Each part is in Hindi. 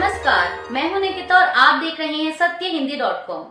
नमस्कार, मैं हूं निकिता और आप देख रहे हैं सत्यहिंदी.com।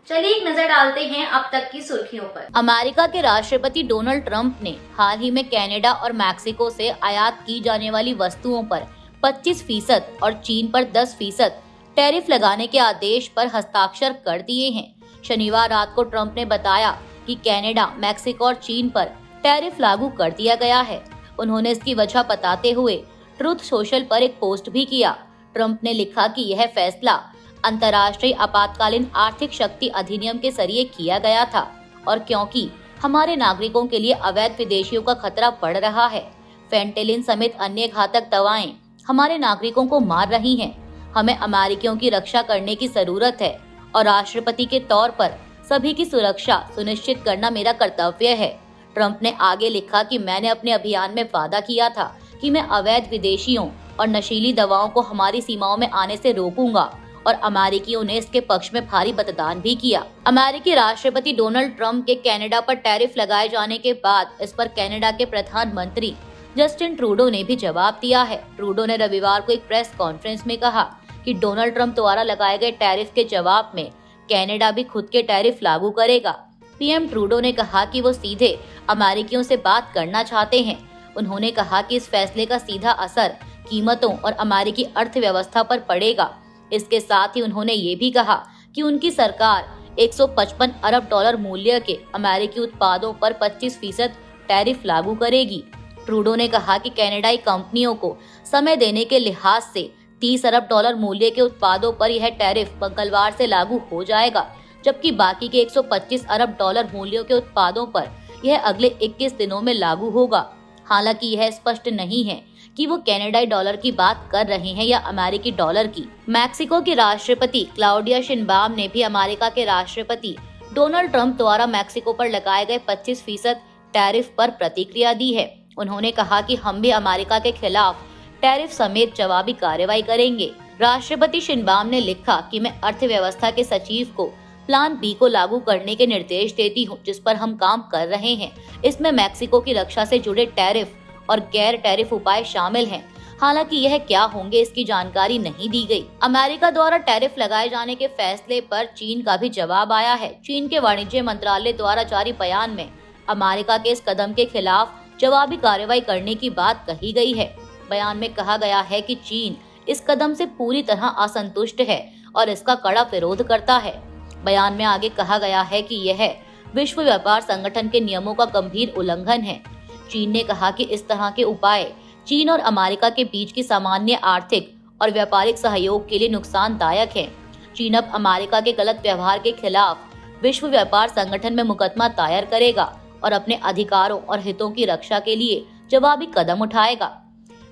चलिए एक नजर डालते हैं अब तक की सुर्खियों पर। अमेरिका के राष्ट्रपति डोनाल्ड ट्रंप ने हाल ही में कनाडा और मैक्सिको से आयात की जाने वाली वस्तुओं पर 25% और चीन पर 10% टैरिफ लगाने के आदेश पर हस्ताक्षर कर दिए हैं। शनिवार रात को ट्रंप ने बताया कि कनाडा, मैक्सिको और चीन पर टैरिफ लागू कर दिया गया है। उन्होंने इसकी वजह बताते हुए ट्रुथ सोशल पर एक पोस्ट भी किया। ट्रंप ने लिखा कि यह फैसला अंतर्राष्ट्रीय आपातकालीन आर्थिक शक्ति अधिनियम के जरिए किया गया था और क्योंकि हमारे नागरिकों के लिए अवैध विदेशियों का खतरा बढ़ रहा है। फेंटेलिन समेत अन्य घातक दवाएं हमारे नागरिकों को मार रही हैं। हमें अमेरिकियों की रक्षा करने की जरूरत है और राष्ट्रपति के तौर पर सभी की सुरक्षा सुनिश्चित करना मेरा कर्तव्य है। ट्रंप ने आगे लिखा कि मैंने अपने अभियान में वादा किया था कि मैं अवैध विदेशियों और नशीली दवाओं को हमारी सीमाओं में आने से रोकूंगा और अमेरिकियों ने इसके पक्ष में भारी मतदान भी किया। अमेरिकी राष्ट्रपति डोनाल्ड ट्रंप के कनाडा पर टैरिफ लगाए जाने के बाद इस पर कनाडा के प्रधानमंत्री जस्टिन ट्रूडो ने भी जवाब दिया है। ट्रूडो ने रविवार को एक प्रेस कॉन्फ्रेंस में कहा कि डोनाल्ड ट्रंप द्वारा लगाए गए टैरिफ के जवाब में कनाडा भी खुद के टैरिफ लागू करेगा। पीएम ट्रूडो ने कहा कि वो सीधे अमेरिकियों से बात करना चाहते हैं। उन्होंने कहा कि इस फैसले का सीधा असर कीमतों और अमेरिकी अर्थव्यवस्था पर पड़ेगा। इसके साथ ही उन्होंने ये भी कहा कि उनकी सरकार 155 अरब डॉलर मूल्य के अमेरिकी उत्पादों पर 25% टैरिफ लागू करेगी। ट्रूडो ने कहा कि कनाडाई कंपनियों को समय देने के लिहाज से 30 अरब डॉलर मूल्य के उत्पादों पर यह टैरिफ मंगलवार से लागू हो जाएगा, जबकि बाकी के 125 अरब डॉलर मूल्यों के उत्पादों पर यह अगले 21 दिनों में लागू होगा। हालांकि यह स्पष्ट नहीं है कि वो कनाडाई डॉलर की बात कर रहे हैं या अमेरिकी डॉलर की। मैक्सिको की राष्ट्रपति क्लाउडिया शिनबाम ने भी अमेरिका के राष्ट्रपति डोनाल्ड ट्रंप द्वारा मैक्सिको पर लगाए गए 25% टैरिफ पर प्रतिक्रिया दी है। उन्होंने कहा कि हम भी अमेरिका के खिलाफ टैरिफ समेत जवाबी कार्रवाई करेंगे। राष्ट्रपति शिनबाम ने लिखा कि मैं अर्थव्यवस्था के सचिव को प्लान बी को लागू करने के निर्देश देती हूं, जिस पर हम काम कर रहे हैं। इसमें मैक्सिको की रक्षा से जुड़े टैरिफ और गैर टैरिफ उपाय शामिल हैं। हालांकि यह क्या होंगे इसकी जानकारी नहीं दी गई। अमेरिका द्वारा टैरिफ लगाए जाने के फैसले पर चीन का भी जवाब आया है। चीन के वाणिज्य मंत्रालय द्वारा जारी बयान में अमेरिका के इस कदम के खिलाफ जवाबी कार्रवाई करने की बात कही गई है। बयान में कहा गया है कि चीन इस कदम से पूरी तरह असंतुष्ट है और इसका कड़ा विरोध करता है। बयान में आगे कहा गया है कि यह विश्व व्यापार संगठन के नियमों का गंभीर उल्लंघन है। चीन ने कहा कि इस तरह के उपाय चीन और अमेरिका के बीच की सामान्य आर्थिक और व्यापारिक सहयोग के लिए नुकसानदायक हैं। चीन अब अमेरिका के गलत व्यवहार के खिलाफ विश्व व्यापार संगठन में मुकदमा दायर करेगा और अपने अधिकारों और हितों की रक्षा के लिए जवाबी कदम उठाएगा।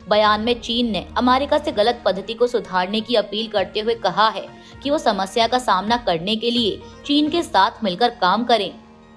बयान में चीन ने अमेरिका से गलत पद्धति को सुधारने की अपील करते हुए कहा है कि वो समस्या का सामना करने के लिए चीन के साथ मिलकर काम करें।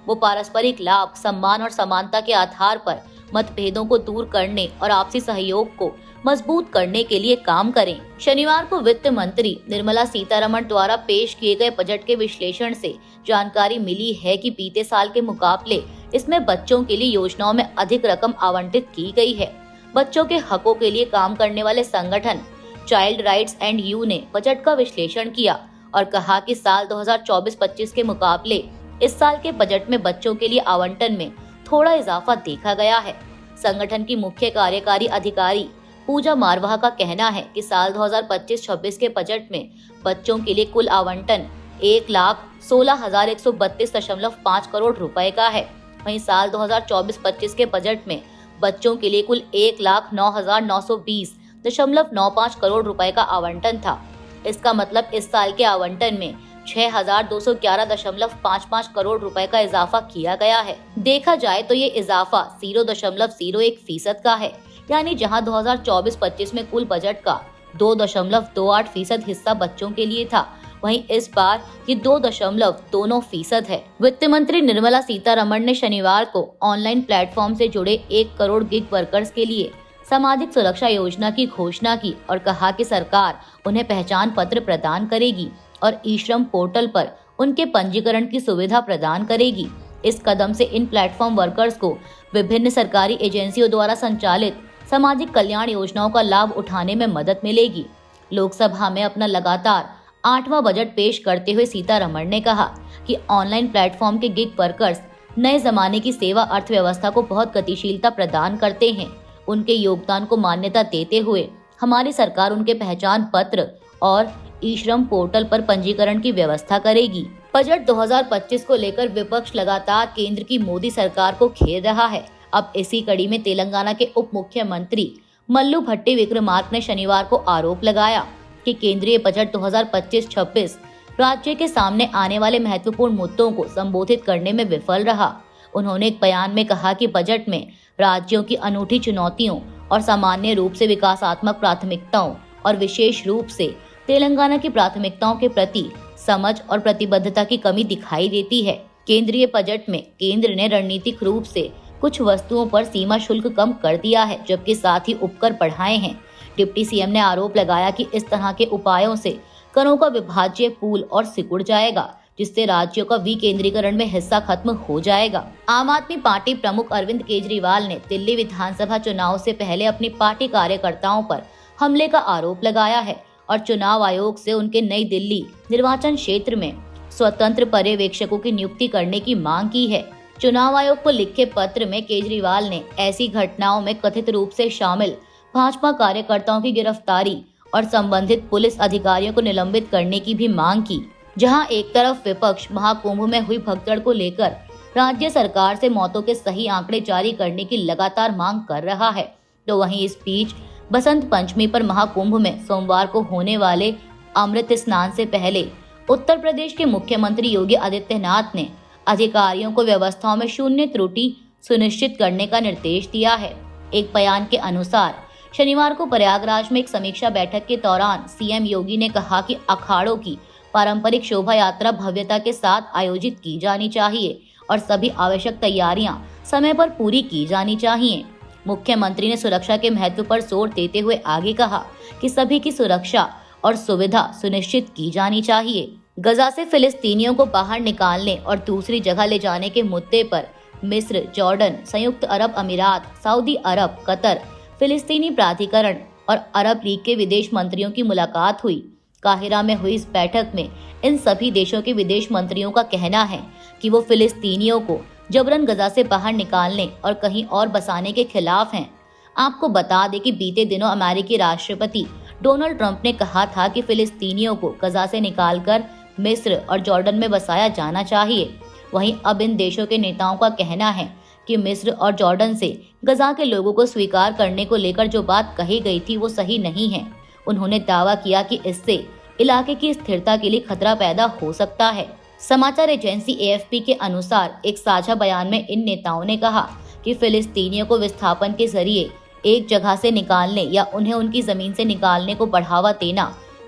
वो पारस्परिक लाभ, सम्मान और समानता के आधार पर मतभेदों को दूर करने और आपसी सहयोग को मजबूत करने के लिए काम करें। शनिवार को वित्त मंत्री निर्मला सीतारमण द्वारा पेश किए गए बजट के विश्लेषण से जानकारी मिली है कि बीते साल के मुकाबले इसमें बच्चों के लिए योजनाओं में अधिक रकम आवंटित की गई है। बच्चों के हकों के लिए काम करने वाले संगठन चाइल्ड राइट्स एंड यू ने बजट का विश्लेषण किया और कहा कि साल 2024-25 के मुकाबले इस साल के बजट में बच्चों के लिए आवंटन में थोड़ा इजाफा देखा गया है। संगठन की मुख्य कार्यकारी अधिकारी पूजा मारवाह का कहना है कि साल 2025-26 के बजट में बच्चों के लिए कुल आवंटन 1,16,132.5 करोड़ रुपए का है। वहीं साल 2024-25 के बजट में बच्चों के लिए कुल 1,09,920.95 करोड़ रुपए का आवंटन था। इसका मतलब इस साल के आवंटन में 6,211.55 करोड़ रुपए का इजाफा किया गया है। देखा जाए तो ये इजाफा 0.01% का है, यानी जहां 2024-25 में कुल बजट का 2.28% हिस्सा बच्चों के लिए था, वहीं इस बार ये 2.29% है। वित्त मंत्री निर्मला सीतारमण ने शनिवार को ऑनलाइन प्लेटफॉर्म से जुड़े 1 करोड़ गिग वर्कर्स के लिए सामाजिक सुरक्षा योजना की घोषणा की और कहा कि सरकार उन्हें पहचान पत्र प्रदान करेगी और ई श्रम पोर्टल पर उनके पंजीकरण की सुविधा प्रदान करेगी। इस कदम से इन प्लेटफॉर्म वर्कर्स को विभिन्न सरकारी एजेंसियों द्वारा संचालित सामाजिक कल्याण योजनाओं का लाभ उठाने में मदद मिलेगी। लोकसभा में अपना लगातार 8वां बजट पेश करते हुए सीतारमण ने कहा कि ऑनलाइन प्लेटफॉर्म के गिग वर्कर्स नए जमाने की सेवा अर्थव्यवस्था को बहुत गतिशीलता प्रदान करते हैं। उनके योगदान को मान्यता देते हुए हमारी सरकार उनके पहचान पत्र और ई श्रम पोर्टल पर पंजीकरण की व्यवस्था करेगी। बजट 2025 को लेकर विपक्ष लगातार केंद्र की मोदी सरकार को घेर रहा है। अब इसी कड़ी में तेलंगाना के उप मुख्यमंत्री मल्लू भट्टी विक्रमार्क ने शनिवार को आरोप लगाया कि केंद्रीय बजट 2025-26 राज्य के सामने आने वाले महत्वपूर्ण मुद्दों को संबोधित करने में विफल रहा। उन्होंने एक बयान में कहा कि बजट में राज्यों की अनूठी चुनौतियों और सामान्य रूप से विकासात्मक प्राथमिकताओं और विशेष रूप से तेलंगाना की प्राथमिकताओं के प्रति समझ और प्रतिबद्धता की कमी दिखाई देती है। केंद्रीय बजट में केंद्र ने रणनीतिक रूप से कुछ वस्तुओं पर सीमा शुल्क कम कर दिया है, जबकि साथ ही उपकर बढ़ाए हैं। डिप्टी सीएम ने आरोप लगाया कि इस तरह के उपायों से करों का विभाज्य पूल और सिकुड़ जाएगा, जिससे राज्यों का विकेंद्रीकरण में हिस्सा खत्म हो जाएगा। आम आदमी पार्टी प्रमुख अरविंद केजरीवाल ने दिल्ली विधानसभा चुनाव से पहले अपनी पार्टी कार्यकर्ताओं पर हमले का आरोप लगाया है और चुनाव आयोग से उनके नई दिल्ली निर्वाचन क्षेत्र में स्वतंत्र पर्यवेक्षकों की नियुक्ति करने की मांग की है। चुनाव आयोग को लिखे पत्र में केजरीवाल ने ऐसी घटनाओं में कथित रूप से शामिल भाजपा कार्यकर्ताओं की गिरफ्तारी और संबंधित पुलिस अधिकारियों को निलंबित करने की भी मांग की। जहां एक तरफ विपक्ष महाकुंभ में हुई भगदड़ को लेकर राज्य सरकार से मौतों के सही आंकड़े जारी करने की लगातार मांग कर रहा है, तो वहीं इस बीच बसंत पंचमी पर महाकुंभ में सोमवार को होने वाले अमृत स्नान से पहले उत्तर प्रदेश के मुख्यमंत्री योगी आदित्यनाथ ने अधिकारियों को व्यवस्थाओं में शून्य त्रुटि सुनिश्चित करने का निर्देश दिया है। एक बयान के अनुसार शनिवार को प्रयागराज में एक समीक्षा बैठक के दौरान सीएम योगी ने कहा कि अखाड़ों की पारंपरिक शोभा यात्रा भव्यता के साथ आयोजित की जानी चाहिए और सभी आवश्यक तैयारियां समय पर पूरी की जानी चाहिए। मुख्यमंत्री ने सुरक्षा के महत्व पर जोर देते हुए आगे कहा कि सभी की सुरक्षा और सुविधा सुनिश्चित की जानी चाहिए। गजा से फिलिस्तीनियों को बाहर निकालने और दूसरी जगह ले जाने के मुद्दे पर मिस्र, जॉर्डन, संयुक्त अरब अमीरात, सऊदी अरब, कतर, फिलिस्तीनी प्राधिकरण और अरब लीग के विदेश मंत्रियों की मुलाकात हुई। काहिरा में हुई इस बैठक में इन सभी देशों के विदेश मंत्रियों का कहना है कि वो फिलिस्तीनियों को जबरन गजा से बाहर निकालने और कहीं और बसाने के खिलाफ हैं। आपको बता दें कि बीते दिनों अमेरिकी राष्ट्रपति डोनाल्ड ट्रंप ने कहा था कि फिलिस्तीनियों को गजा से निकालकर मिस्र और जॉर्डन में बसाया जाना चाहिए। वहीं अब इन देशों के नेताओं का कहना है कि मिस्र और जॉर्डन से गजा के लोगों को स्वीकार करने को लेकर जो बात कही गई थी वो सही नहीं है। उन्होंने दावा किया कि इससे इलाके की स्थिरता के लिए खतरा पैदा हो सकता है। समाचार एजेंसी एएफपी के अनुसार एक साझा बयान में इन नेताओं ने कहा कि फिलिस्तीनियों को विस्थापन के जरिए एक जगह से निकालने या उन्हें उनकी जमीन से निकालने को बढ़ावा देना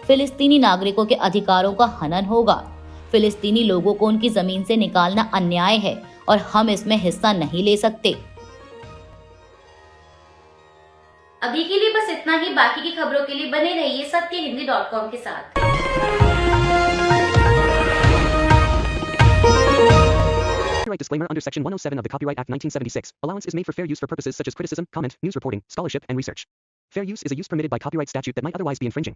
फिलिस्तीनी नागरिकों के अधिकारों का हनन होगा। फिलिस्तीनी लोगों को उनकी जमीन से निकालना अन्याय है और हम इसमें हिस्सा नहीं ले सकते। अभी के लिए बस इतना ही। बाकी की खबरों के लिए बने रहिए सत्यहिंदी.com के साथ। Copyright disclaimer under Section 107 of the Copyright Act 1976. Allowance is made for fair use for purposes such as criticism, comment, news reporting, scholarship, and research. Fair use is a use permitted by copyright statute that might otherwise be infringing.